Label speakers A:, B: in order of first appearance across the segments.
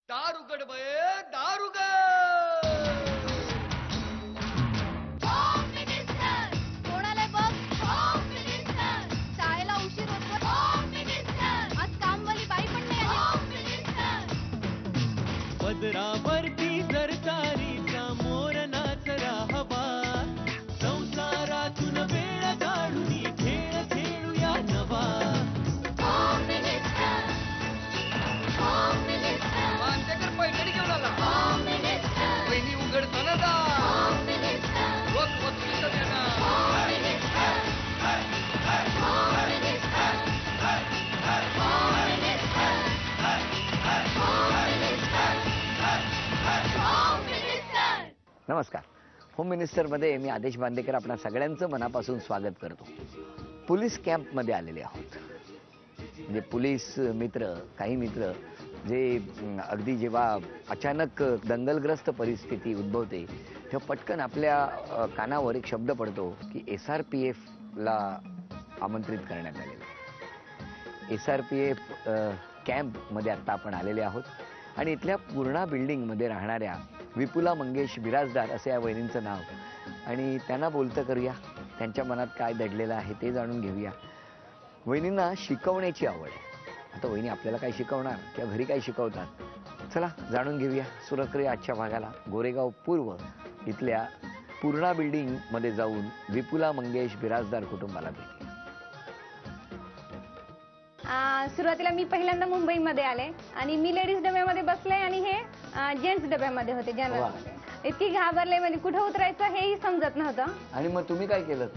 A: दारुगड बये दारुगड.
B: कोणाला बघ होम मिनिस्टर. शाळेला उशीर होतो होम मिनिस्टर. आज कामवाली बाई पण नाही आली होम मिनिस्टर.
C: पदरावरती सरकारीचा मोर नाचरा हवा, संसारातून वेळ काढून खेळ खेळूया नवा.
B: Home Minister. Home Minister.
A: मानतेकर पैठणी घेऊन आला.
B: Home Minister.
A: वहिनी उघडताना दा.
B: Home Minister.
A: रोज वस्तूचं देणार.
B: Home Minister. Home Minister. Home Minister. Home Minister.
D: नमस्कार. होम मिनिस्टरमध्ये मी आदेश बांदेकर आपणा सगळ्यांचं मनापासून स्वागत करतो. पोलीस कॅम्पमध्ये आलेले आहोत. म्हणजे पोलीस मित्र, काही मित्र जे अगदी जेव्हा अचानक दंगलग्रस्त परिस्थिती उद्भवते तेव्हा पटकन आपल्या कानावर एक शब्द पडतो की SRPFला आमंत्रित करण्यात आलेलं आहे. SRPF कॅम्पमध्ये आत्ता आपण आलेले आहोत आणि इथल्या पूर्णा बिल्डिंगमध्ये राहणाऱ्या विपुला मंगेश बिराजदार असं या वहिनींचं नाव. आणि त्यांना बोलतं करूया, त्यांच्या मनात काय दडलेलं आहे ते जाणून घेऊया. वहिनींना शिकवण्याची आवड आहे. आता वहिनी आपल्याला काय शिकवणार किंवा घरी काय शिकवतात, चला जाणून घेऊया. सुरुवात करूया आजच्या भागाला. गोरेगाव पूर्व इथल्या पूर्णा बिल्डिंगमध्ये जाऊन विपुला मंगेश बिराजदार कुटुंबाला भेटूया.
E: सुरुवातीला मी पहिल्यांदा मुंबईमध्ये आले आणि मी लेडीज डब्यामध्ये बसले आणि हे जेंट्स डब्यामध्ये होते जनरलमध्ये. इतकी घाबरले, म्हणजे कुठं उतरायचं हेही समजत नव्हतं.
D: आणि मग तुम्ही काय केलं?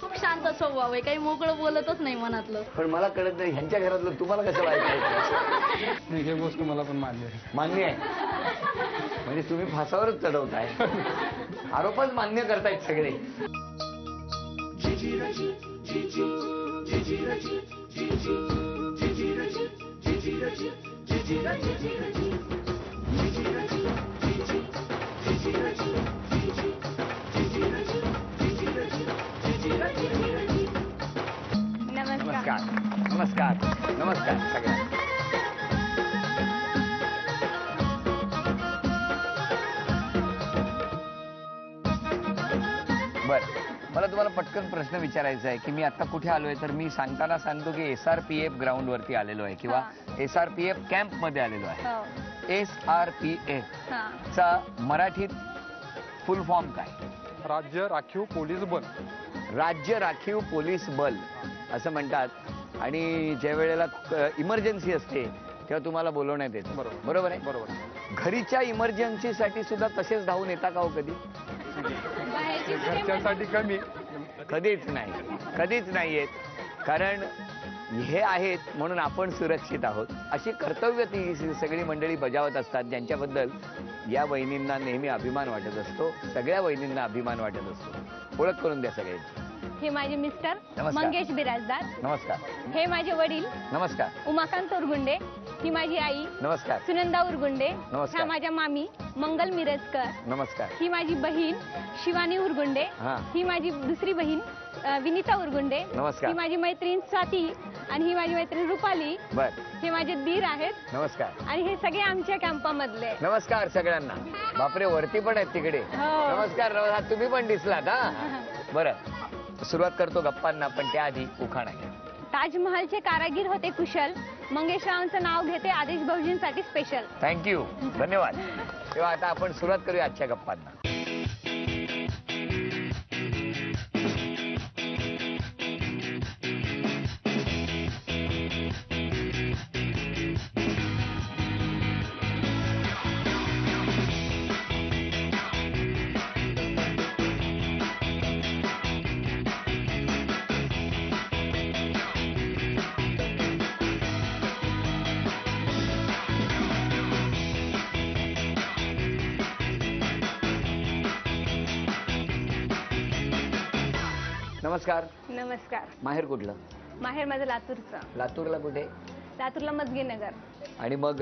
B: खूप शांत स्वभाव आहे, काही मोकळं बोलतच नाही मनातलं.
D: पण मला कळत नाही ह्यांच्या घरातलं तुम्हाला कसं ऐकायचं?
F: हे गोष्ट मला पण मान्य आहे.
D: मान्य आहे म्हणजे तुम्ही फासावरच चढवताय. आरोपच मान्य करतायत सगळे.
E: नमस्कार.
D: नमस्कार नमस्कार सगळ्यांना. बरं, मला तुम्हाला पटकन प्रश्न विचारायचा आहे की मी आता कुठे आलोय, तर मी सांगताना सांगतो की SRPF ग्राउंडवरती आलेलो आहे किंवा SRPF कॅम्पमध्ये आलेलो आहे.
E: हो.
D: SRPF
E: हा.
D: चा मराठीत फुल फॉर्म काय?
F: राज्य राखीव पोलीस बल.
D: राज्य राखीव पोलीस बल असं म्हणतात. आणि ज्या वेळेला इमर्जन्सी असते तेव्हा तुम्हाला बोलवण्यात येतं.
F: बरोबर.
D: बरोबर आहे.
F: बरोबर.
D: घरीच्या इमर्जन्सीसाठी सुद्धा तसेच धावून येता का हो कधी?
F: घरच्यांसाठी कमी.
D: कधीच नाही, कधीच नाही येत. कारण हे आहेत म्हणून आपण सुरक्षित आहोत अशी कर्तव्य ती सगळी मंडळी बजावत असतात, ज्यांच्याबद्दल या वहिनींना नेहमी अभिमान वाटत असतो. सगळ्या वहिनींना अभिमान वाटत असतो. ओळख करून द्या सगळ्यांची.
E: हे माझे मिस्टर
D: नमस्कार.
E: मंगेश बिराजदार.
D: नमस्कार.
E: हे माझे वडील
D: नमस्कार.
E: उमाकांत उरगुंडे. ही माझी आई
D: नमस्कार.
E: सुनंदा उरगुंडे.
D: नमस्कार.
E: ह्या माझ्या मामी मंगल मिरजकर.
D: नमस्कार.
E: ही माझी बहीण शिवानी उरगुंडे.
D: हा.
E: ही माझी दुसरी बहीण विनीता उरगुंडे.
D: नमस्कार.
E: ही माझी मैत्रीण स्वाती आणि ही माझी मैत्रीण रुपाली.
D: बर.
E: हे माझे दीर आहेत
D: नमस्कार.
E: आणि हे सगळे आमच्या कॅम्पामधले.
D: नमस्कार सगळ्यांना. बापरे, वरती पण आहेत तिकडे.
E: हो.
D: नमस्कार. नमस्कार. तुम्ही पण दिसलात. हा बरं, सुरुवात करतो गप्पांना, पण त्याआधी उखाणा घ्या.
E: ताजमहालचे कारागीर होते कुशल. मंगेशरावांचं नाव घेते आदेश भाऊजींसाठी स्पेशल.
D: थँक्यू, धन्यवाद. तेव्हा आता आपण सुरुवात करूया आजच्या गप्पांना. नमस्कार.
E: नमस्कार.
D: माहेर कुठलं?
E: माहेर माझं लातूरचं.
D: लातूरला कुठे?
E: लातूरला मजगेनगर.
D: आणि मग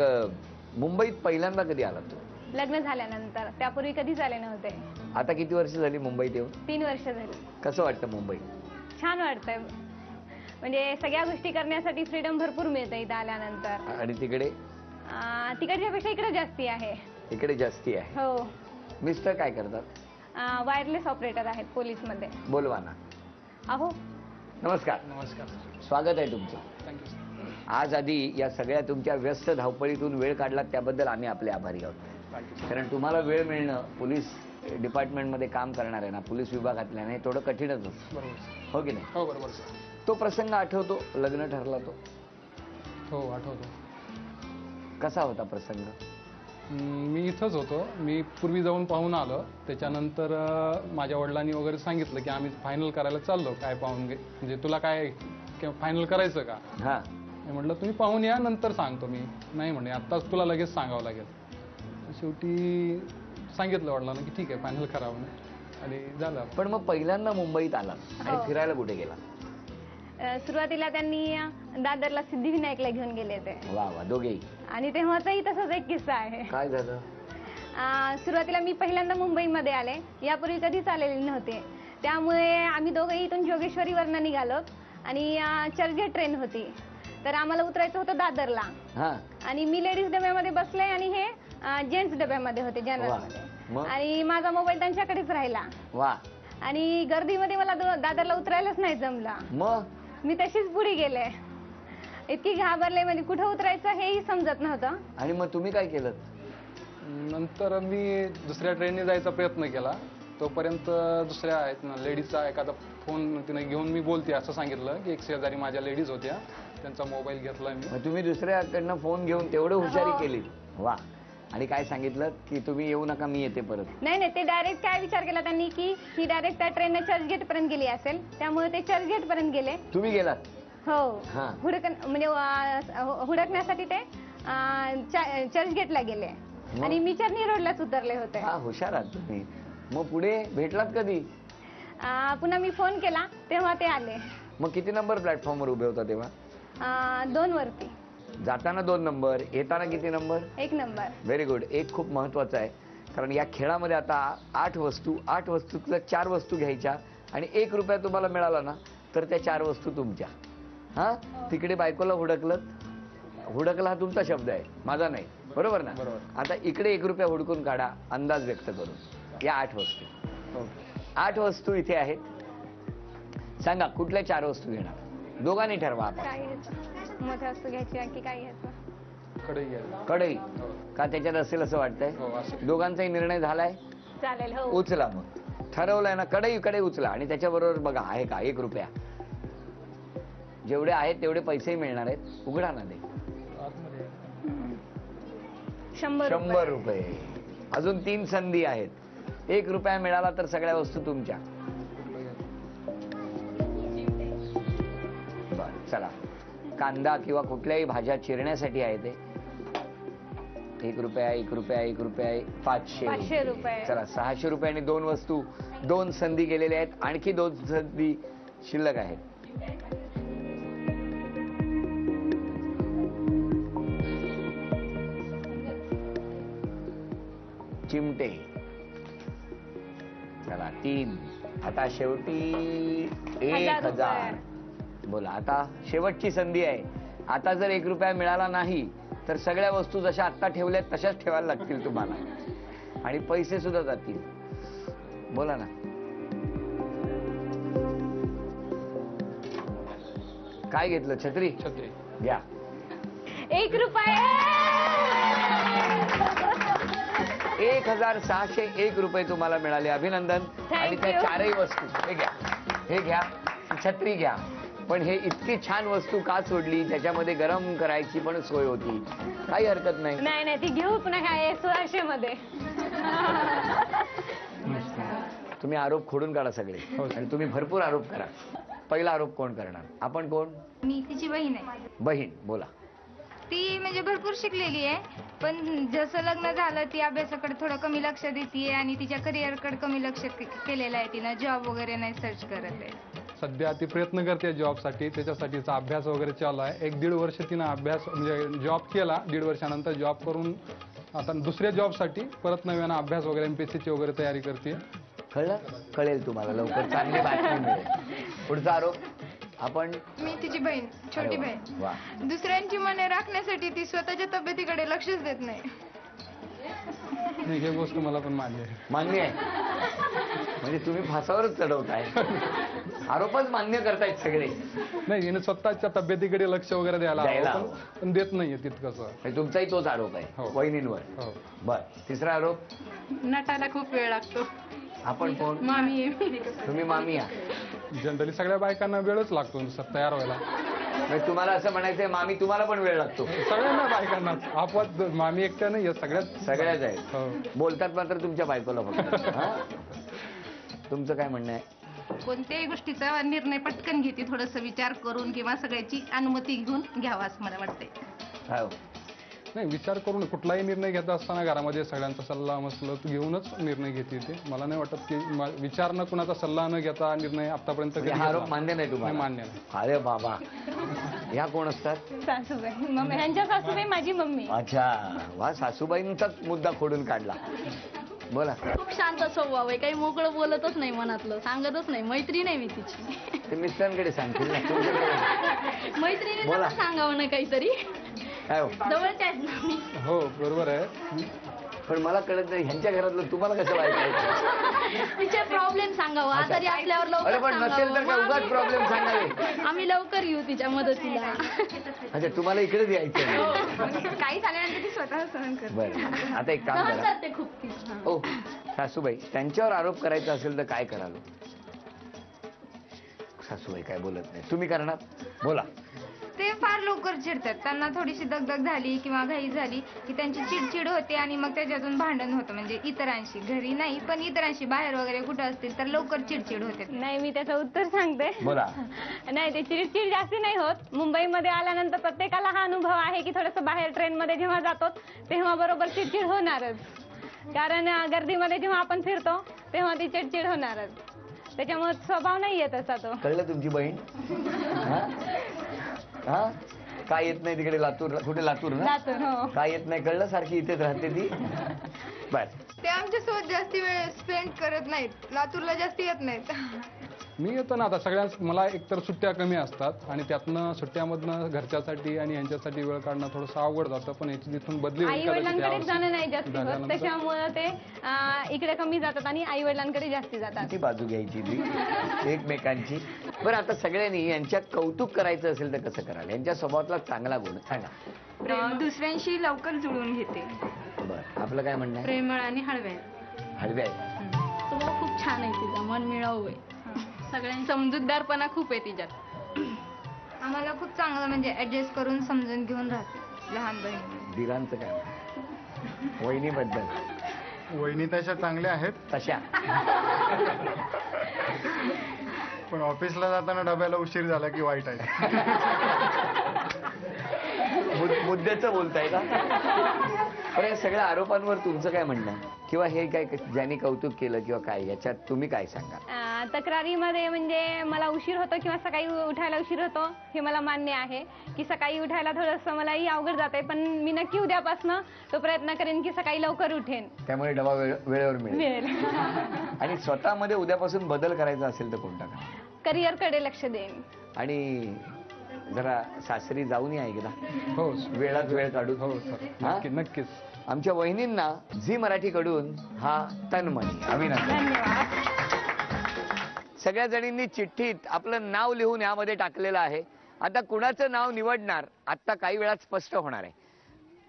D: मुंबईत पहिल्यांदा कधी आला तू?
E: लग्न झाल्यानंतर. त्यापूर्वी कधीच आले नव्हते.
D: आता किती वर्ष झाली मुंबईत येऊन?
E: 3 वर्ष झाली.
D: कसं वाटतं मुंबई?
E: छान वाटतंय. म्हणजे सगळ्या गोष्टी करण्यासाठी फ्रीडम भरपूर मिळते इथं आल्यानंतर.
D: आणि तिकडे
E: तिकडच्या पेक्षा इकडे जास्ती आहे.
D: इकडे जास्ती आहे.
E: हो.
D: मिस्टर काय करतात?
E: वायरलेस ऑपरेटर आहेत पोलीसमध्ये.
D: बोलवा ना.
E: अहो.
D: नमस्कार.
F: नमस्कार.
D: स्वागत आहे तुमचं.
F: Thank you sir.
D: आज आधी या सगळ्या तुमच्या व्यस्त धावपळीतून वेळ काढला त्याबद्दल आम्ही आपले आभारी आहोत.
F: थँक्यू.
D: कारण तुम्हाला वेळ मिळणं पोलीस डिपार्टमेंटमध्ये काम करणार आहे ना, पोलीस विभागातल्या नाही, थोडं कठीणच असतं.
F: बरोबर सर.
D: हो की नाही?
F: हो बरोबर सर.
D: तो प्रसंग आठवतो, लग्न ठरला तो
F: हो आठवतो.
D: कसा होता प्रसंग?
F: मी इथंच होतो. मी पूर्वी जाऊन पाहून आलो. त्याच्यानंतर माझ्या वडिलांनी वगैरे सांगितलं की आम्ही फायनल करायला चाललो, काय पाहून घे म्हणजे तुला काय फायनल करायचं का?
D: हा.
F: मी म्हटलं तुम्ही पाहून या नंतर सांगतो. मी नाही म्हणे आत्ताच तुला लगेच सांगावं लागेल. शेवटी सांगितलं वडिलांना की ठीक आहे फायनल करावं आणि झालं.
D: पण मग पहिल्यांदा मुंबईत आला आणि
E: हो.
D: फिरायला कुठे गेला?
E: सुरुवातीला त्यांनी दादरला सिद्धिविनायकला घेऊन गेले ते.
D: वा वा, दोघेही?
E: आणि तेव्हाचाही तसाच एक किस्सा आहे.
D: काय झालं?
E: सुरुवातीला मी पहिल्यांदा मुंबईमध्ये आले, यापूर्वी कधीच आलेले नव्हते. त्यामुळे आम्ही दोघंही इथून जोगेश्वरीवरनं निघालो आणि चर्चगेट ट्रेन होती, तर आम्हाला उतरायचं होतं दादरला.
D: हा.
E: आणि मी लेडीज डब्यामध्ये बसले आणि हे जेंट्स डब्यामध्ये होते, जनरलमध्ये.
D: मग?
E: आणि माझा मोबाईल त्यांच्याकडेच राहिला.
D: वा.
E: आणि गर्दीमध्ये मला दादरला उतरायलाच नाही जमला.
D: मग
E: मी तशीच पुढे गेले. इतकी घाबरले, म्हणजे कुठं उतरायचं हेही समजत नव्हतं.
D: आणि मग तुम्ही काय केलं?
F: नंतर मी दुसऱ्या ट्रेनने जायचा प्रयत्न केला. तोपर्यंत दुसऱ्या आहेत ना लेडीजचा एखादा फोन तिने घेऊन मी बोलते असं सांगितलं की एक शेजारी माझ्या लेडीज होत्या, त्यांचा मोबाईल घेतला मी.
D: मग तुम्ही दुसऱ्याकडनं फोन घेऊन तेवढं हुशारी
E: हो.
D: केली? वा. आणि काय सांगितलं की तुम्ही येऊ नका, मी येते परत?
E: नाही, ते डायरेक्ट काय विचार केला त्यांनी की ही डायरेक्ट त्या ट्रेनने चर्चगेट पर्यंत गेली असेल, त्यामुळे ते चर्चगेट पर्यंत गेले.
D: तुम्ही गेलात?
E: हो.
D: हा.
E: म्हणजे हुडकण्यासाठी ते चर्चगेटला गेले
D: मग?
E: आणि मी चर्नी रोडलाच उतरले होते.
D: हा, हुशार आहात तुम्ही. मग पुढे भेटलात कधी?
E: पुन्हा मी फोन केला तेव्हा ते आले.
D: मग किती नंबर प्लॅटफॉर्मवर उभे होता तेव्हा?
E: 2 वरती.
D: जाताना 2 नंबर, येताना किती नंबर?
E: 1 नंबर.
D: Very good. एक खूप महत्वाचं आहे, कारण या खेळामध्ये आता 8 वस्तूतल्या 4 वस्तू घ्यायच्या आणि 1 रुपया तुम्हाला मिळाला ना तर त्या 4 वस्तू तुमच्या. हा. तिकडे बायकोला हुडकला हा तुमचा शब्द आहे, माझा नाही. बरोबर ना?
F: बरोबर.
D: आता इकडे 1 रुपया हुडकून काढा, अंदाज व्यक्त करून. या 8 वस्तू.
F: हो.
D: 8 वस्तू इथे आहेत. सांगा कुठल्या 4 वस्तू घेणार? दोघांनी ठरवा आपण.
E: काय घ्यायचं? मोठ्या वस्तू घ्यायची की काय घ्यायचं?
F: कडे गेला.
D: कढई
F: हो.
D: का त्याच्यात असेल असं वाटतंय?
F: हो असं.
D: दोघांचाही निर्णय झालाय?
E: चालेल. हो.
D: उचला. मग ठरवलंय ना, कढई उचला आणि त्याच्याबरोबर बघा आहे का 1 रुपया. जेवढे आहेत तेवढे पैसेही मिळणार आहेत. उघडा ना ते.
F: आतमध्ये.
E: 100
D: रुपये. अजून 3 संधी आहेत. 1 रुपया मिळाला तर सगळ्या वस्तू तुमच्या. बरं, चला. कांदा किंवा कुठल्याही भाज्या चिरण्यासाठी आहे ते. 1 रुपया, 1 रुपया, 1 रुपया, 500
E: रुपये.
D: चला, 600 रुपयाने 2 वस्तू, 2 संधी गेलेल्या आहेत. आणखी 2 संधी शिल्लक आहेत. चिमटे. चला, 3. आता शेवटी 1000. बोला, आता शेवटची संधी आहे. आता जर 1 रुपया मिळाला नाही तर सगळ्या वस्तू जशा आत्ता ठेवल्यात तशाच ठेवायला लागतील तुम्हाला आणि पैसे सुद्धा जातील. बोला ना. काय घेतलं? छत्री?
F: छत्री
D: घ्या.
E: 1 रुपया.
D: 1601 रुपये तुम्हाला मिळाले. अभिनंदन. आणि त्या 4ही वस्तू हे घ्या. छत्री घ्या. पण हे इतकी छान वस्तू का सोडली, ज्याच्यामध्ये गरम करायची पण सोय होती? काही हरकत नाही.
E: नाही, ती घेऊ पुन्हा काय 1600 मध्ये.
D: तुम्ही आरोप खोडून काढा सगळे आणि तुम्ही भरपूर आरोप करा. पहिला आरोप कोण करणार? आपण कोण?
B: मी तिची बहीण आहे.
D: बहीण. बोला.
B: ती म्हणजे भरपूर शिकलेली आहे, पण जसं लग्न झालं ती अभ्यासाकडे थोडं कमी लक्ष देते आणि तिच्या करिअरकडे कमी लक्ष केलेलं आहे. तिनं जॉब वगैरे नाही सर्च करत आहे.
F: सध्या ती प्रयत्न करते जॉबसाठी, त्याच्यासाठीचा अभ्यास वगैरे चालू आहे. 1-1.5 वर्ष तिनं अभ्यास म्हणजे जॉब केला. 1.5 वर्षानंतर जॉब करून आता दुसऱ्या जॉबसाठी परत नव्यानं अभ्यास वगैरे MPSCची वगैरे तयारी करते.
D: कळलं? कळेल तुम्हाला लवकर. चांगली बातमी मिळेल. पुढचा आरोप आपण.
B: मी तिची बहीण. छोटी
D: अरे वा,
B: बहीण.
D: वा.
B: दुसऱ्यांची मने राखण्यासाठी ती स्वतःच्या तब्येतीकडे लक्षच देत नाही.
F: नाही, ही गोष्ट मला पण मान्य आहे.
D: मान्य आहे म्हणजे तुम्ही फासावरच चढवताय. आरोपच मान्य करतायत सगळे.
F: नाही, हिने स्वतःच्या तब्येतीकडे लक्ष वगैरे द्यायला
D: द्यायला
F: हवं,
D: हवं.
F: पण देत नाहीये तितकंसं.
D: म्हणजे तुमचाही तोच आरोप आहे
F: हो.
D: वहिनींवर.
F: हो.
D: बर, तिसरा आरोप.
B: नटायला खूप वेळ लागतो.
D: आपण कोण?
B: मामी
D: तुम्ही मामी आहात.
F: जनरली सगळ्या बायकांना वेळच लागतो तयार व्हायला.
D: म्हणजे तुम्हाला असं म्हणायचंय मामी तुम्हाला पण वेळ लागतो.
F: सगळ्यांना बायकांना आपण मामी एकट्या नाही,
D: सगळ्याच आहेत.
F: हो.
D: बोलतात मात्र तुमच्या बायकोला फक्त. हा? तुमचं काय म्हणणं आहे?
G: कोणत्याही गोष्टीचा निर्णय पटकन घेते, थोडस विचार करून किंवा सगळ्याची अनुमती घेऊन घ्यावा असं मला वाटतंय.
D: हो.
F: नाही, विचार करून कुठलाही निर्णय घेत असताना घरामध्ये सगळ्यांचा सल्ला मसलत घेऊनच निर्णय घेते ते. मला नाही वाटत की विचार न कुणाचा सल्ला न घेता निर्णय आतापर्यंत
D: म्हणजे हा आरोप मान्य नाही तुम्हाला?
F: नाही, मान्य नाही.
D: अरे बाबा, ह्या कोण असतात?
E: सासूबाई मम्मी, ह्यांच्या सासूबाई माझी मम्मी.
D: अच्छा, वा, सासूबाईंचाच मुद्दा खोडून काढला. बोला.
G: खूप शांत स्वभाव आहे, काही मोकळं बोलतच नाही, मनातलं सांगतच नाही. मैत्री नाही मी तिची.
D: ते मिस्टरांकडे सांगतील ना. तुमच्याकडे
G: मैत्रिणी
D: बोला.
G: सांगावं ना काहीतरी.
D: काय हो?
G: जवळच्या आहेत ना मी.
F: हो, बरोबर आहे.
D: पण मला कळत नाही ह्यांच्या घरातलं तुम्हाला कसं ऐकायचं?
G: तिचे प्रॉब्लेम सांगावं, आजारी असल्यावर
D: अरे
G: लवकर
D: पण नसेल तर काय उगाच
G: सांगावं.
D: प्रॉब्लेम सांगावे.
G: आम्ही लवकर येऊ तिच्या मदतीला.
D: अच्छा, तुम्हाला इकडेच यायचं नाही.
B: काही झाल्यानंतर ती स्वतः सहन करते.
D: बरं, आता एक काम
G: सहन
D: करा.
G: करते खूप ती. हा.
D: ओ सासूबाई, त्यांच्यावर आरोप करायचा असेल तर काय कराल? सासूबाई काय बोलत नाही. तुम्ही करणार? बोला.
B: ते फार लवकर चिडतात. त्यांना थोडीशी दगदग झाली किंवा घाई झाली की त्यांची चिडचिड होते आणि मग त्याच्यातून भांडण होतं. म्हणजे इतरांशी, घरी नाही पण इतरांशी बाहेर वगैरे कुठं असतील तर लवकर चिडचिड होते.
E: नाही, मी त्याचं उत्तर सांगते.
D: बोला.
E: नाही, ते चिडचिड जास्ती नाही होत. मुंबईमध्ये आल्यानंतर प्रत्येकाला हा अनुभव आहे की थोडंसं बाहेर ट्रेनमध्ये जेव्हा जातो तेव्हा बरोबर चिडचिड होणारच. कारण गर्दीमध्ये जेव्हा आपण फिरतो तेव्हा ती चिडचिड होणारच. त्याच्यामुळे स्वभाव नाही येत असा तो.
D: कळलं तुमची बहीण? हा? हा? काय येत नाही तिकडे लातूर? कुठे लातूर ना?
E: लातूर, हो.
D: काय येत नाही कळलं? सारखी इथेच राहते ती. बर.
B: ते आमच्यासोबत जास्ती वेळ स्पेंड करत नाहीत. लातूरला जास्ती येत नाहीत.
F: मी येतो ना, आता सगळ्यांस मला एकतर सुट्ट्या कमी असतात आणि त्यातनं सुट्ट्यामधनं घरच्यासाठी आणि यांच्यासाठी वेळ काढणं थोडंसं अवघड जातं. पण याची तिथून बदली होईल
E: आई
F: कदाचित
E: वडिलांकडे
F: यावर्षी.
E: जाणं नाही जास्त होत,
F: झाल्यानंतर
E: त्याच्यामुळे ते इकडे कमी जातात आणि आई वडिलांकडे जास्ती जातात.
D: किती बाजू घ्यायची ती एकमेकांची. बरं, आता सगळ्यांनी यांच्यात कौतुक करायचं असेल तर कसं कराल? यांच्या स्वभावातला चांगला गुण सांगा.
B: दुसऱ्यांशी लवकर जुळून घेते.
D: बरं, आपलं काय म्हणणं आहे?
G: प्रेमळ आणि हळव्या.
D: हळव्या आहे.
G: स्वभाव खूप छान आहे तिचा, मन मिळावू आहे. सगळ्यांनी समजूतदारपणा खूप आहे तिच्यात.
B: आम्हाला खूप चांगलं म्हणजे ऍडजस्ट करून समजून घेऊन राहते लहान बहिणी.
D: दिरांचं काय म्हणणं? वहिनीबद्दल?
H: वहिनी तशा चांगल्या आहेत,
D: तशा
H: पण ऑफिसला जाताना डब्याला उशीर झाला की वाईट आहे.
D: मुद्द्याचं बोलताय का? पण या सगळ्या आरोपांवर तुमचं काय म्हणणं? किंवा हे काय ज्यांनी कौतुक केलं किंवा काय, याच्यात तुम्ही काय सांगा?
E: तक्रारीमध्ये म्हणजे मला उशीर होतो किंवा सकाळी उठायला उशीर होतो हे मला मान्य आहे की सकाळी उठायला थोडंसं मलाही अवघड जाते, पण मी नक्की उद्यापासून तो प्रयत्न करेन की सकाळी लवकर उठेन.
D: त्यामुळे डबा वेळेवर मिळेल.
E: मिळेल.
D: आणि स्वतःमध्ये उद्यापासून बदल करायचा असेल तर कोणता का?
E: करिअरकडे लक्ष देईन.
D: आणि जरा सासरी जाऊन या एकदा,
F: हो
D: वेळात वेळ काढून.
F: हो सर,
D: हा?
F: नक्कीच.
D: आमच्या वहिनींना झी मराठीकडून हा तन्मनी अभिनंदन.
E: धन्यवाद.
D: सगळ्या जणींनी चिठ्ठीत आपलं नाव लिहून यामध्ये टाकलेलं आहे. आता कुणाचं नाव निवडणार आता काही वेळात स्पष्ट होणार आहे.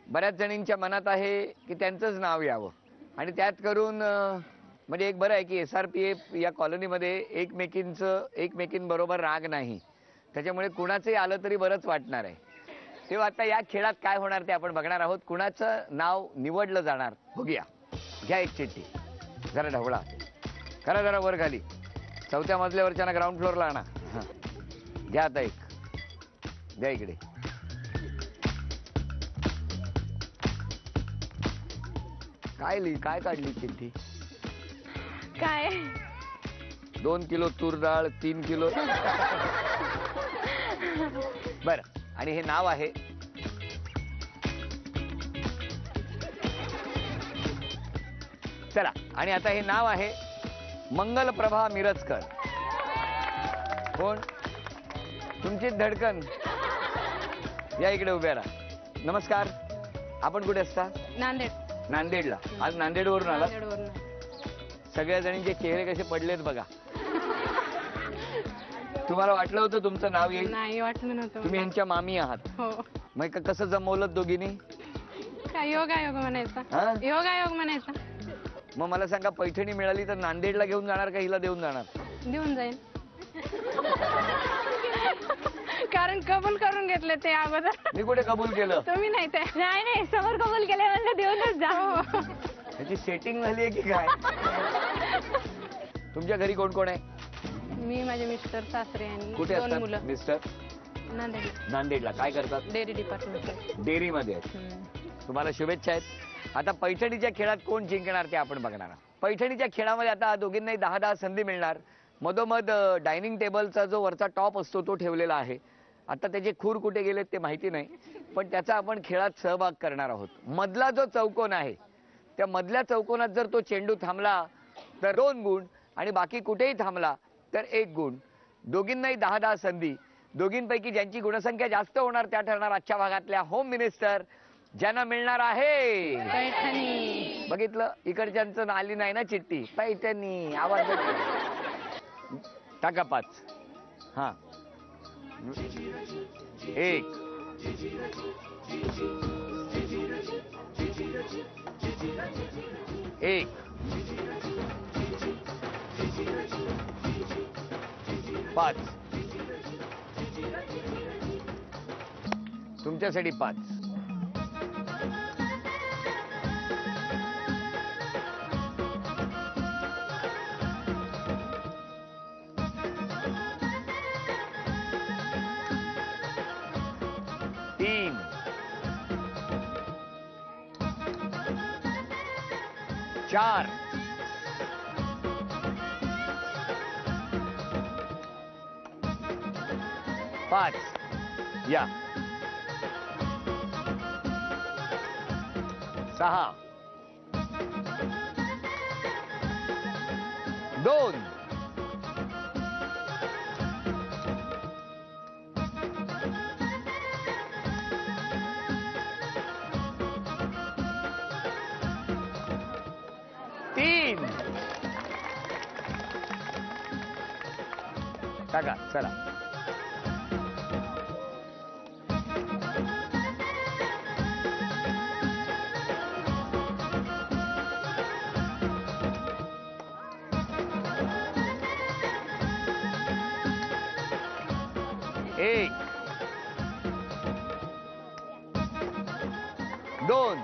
D: बऱ्याच जणींच्या मनात आहे की त्यांचंच नाव यावं आणि त्यात करून म्हणजे एक बरं आहे की SRPF या कॉलनीमध्ये एकमेकींबरोबर राग नाही, त्याच्यामुळे कुणाचंही आलं तरी बरंच वाटणार आहे. तेव्हा आता या खेळात काय होणार ते आपण बघणार आहोत. कुणाचं नाव निवडलं जाणार बघूया. घ्या एक चिठ्ठी, जरा ढवळा करा, जरा वर खाली. 4थ्या मजल्यावरच्या ना ग्राउंड फ्लोअरला आणा. हां, घ्या आता एक, द्या इकडे. काय काढली चिठ्ठी?
E: काय
D: 2 किलो तूर डाळ, 3 किलो. बर, आणि हे नाव आहे चला. आणि आता हे नाव आहे मंगलप्रभा मिरजकर. कोण? तुमची धडकन या इकडे उभ्या राहा. नमस्कार, आपण कुठे असता?
E: नांदेड.
D: नांदेडला. आज नांदेडवरून आला.
E: नांदेडवरून.
D: सगळ्या जणींचे चेहरे कसे पडलेत बघा. तुम्हाला वाटलं होतं तुमचं नाव येईल?
E: नाही वाटलं नव्हतं.
D: तुम्ही यांच्या मामी आहात.
E: हो.
D: मग कसं जमवलं दोघींनी?
E: काय योगायोग म्हणायचा.
D: हा?
E: योगायोग म्हणायचा.
D: मग मला सांगा, पैठणी मिळाली तर नांदेडला घेऊन जाणार का हिला देऊन जाणार?
E: देऊन जाईल. कारण कबूल करून घेतले ते अगोदर.
D: मी कुठे कबूल केलं?
E: तुम्ही नाही ते. नाही समोर कबूल केले म्हणजे देऊनच जा.
D: त्याची सेटिंग झाली आहे की काय? तुमच्या घरी कोण कोण आहे?
E: मी, माझे मिस्टर, सासरे आणि
D: कुठे
E: 2
D: असतात
E: मुलं.
D: मिस्टर?
E: नांदेड.
D: नांदेडला. काय करतात?
E: Dairy department.
D: डेअरीमध्ये आहेत. तुम्हाला शुभेच्छा आहेत. आता पैठणीच्या खेळात कोण जिंकणार ते आपण बघणार आहोत. पैठणीच्या खेळामध्ये आता दोघींनाही 10-10 संधी मिळणार. मधोमध डायनिंग टेबलचा जो वरचा टॉप असतो तो ठेवलेला आहे. आता त्याचे खूर कुठे गेलेत ते माहिती नाही, पण त्याचा आपण खेळात सहभाग करणार आहोत. मधला जो चौकोन आहे त्या मधल्या चौकोनात जर तो चेंडू थांबला तर 2 गुण आणि बाकी कुठेही थांबला तर 1 गुण. दोघींनाही 10-10 संधी. दोघींपैकी ज्यांची गुणसंख्या जास्त होणार त्या ठरणार आजच्या भागातल्या होम मिनिस्टर, ज्यांना मिळणार आहे
E: पैठणी.
D: बघितलं, इकडच्यांचं आली नाही ना चिठ्ठी. पैठणी आवाज टाका 5. हा 1 1 5 तुमच्यासाठी 5. तीन 4 5 या 6 2 3 टाका. चला एक 2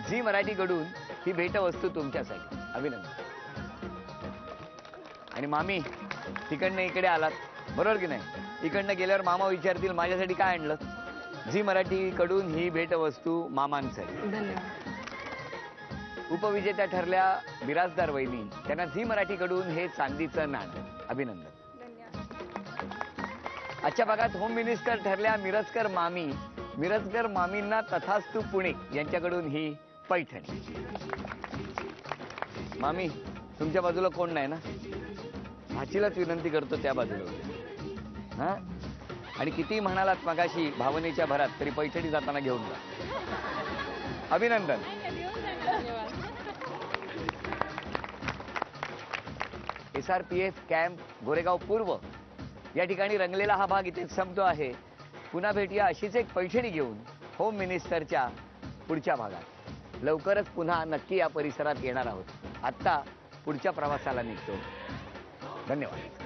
D: झी मराठीकडून ही भेटवस्तू तुमच्यासाठी. अभिनंदन. आणि मामी, तिकडनं इकडे आलात बरोबर की नाही? इकडनं गेल्यावर मामा विचारतील माझ्यासाठी काय आणलं. झी मराठीकडून ही भेटवस्तू मामांसाठी.
E: धन्यवाद.
D: उपविजेत्या ठरल्या बिराजदार वहिनी, त्यांना झी मराठीकडून हे चांदीचं नाणं. अभिनंदन. आजच्या भागात होम मिनिस्टर ठरल्या मिरजकर मामी. मिरजकर मामींना तथास्तू पुणे यांच्याकडून ही पैठणी. मामी, तुमच्या बाजूला कोण नाही ना? भाचीलाच विनंती करतो त्या बाजूला. हा, आणि किती म्हणालात मगाशी भावनेच्या भरात तरी पैठणी जाताना घेऊन जा. अभिनंदन. SRPF कॅम्प गोरेगाव पूर्व या ठिकाणी रंगलेला हा भाग इथे संपतो आहे. पुन्हा भेटूया अशीच एक पैठणी घेऊन होम मिनिस्टरच्या पुढच्या भागात. लवकरच पुन्हा नक्की या परिसरात येणार आहोत. आत्ता पुढच्या प्रवासाला निघतो. धन्यवाद.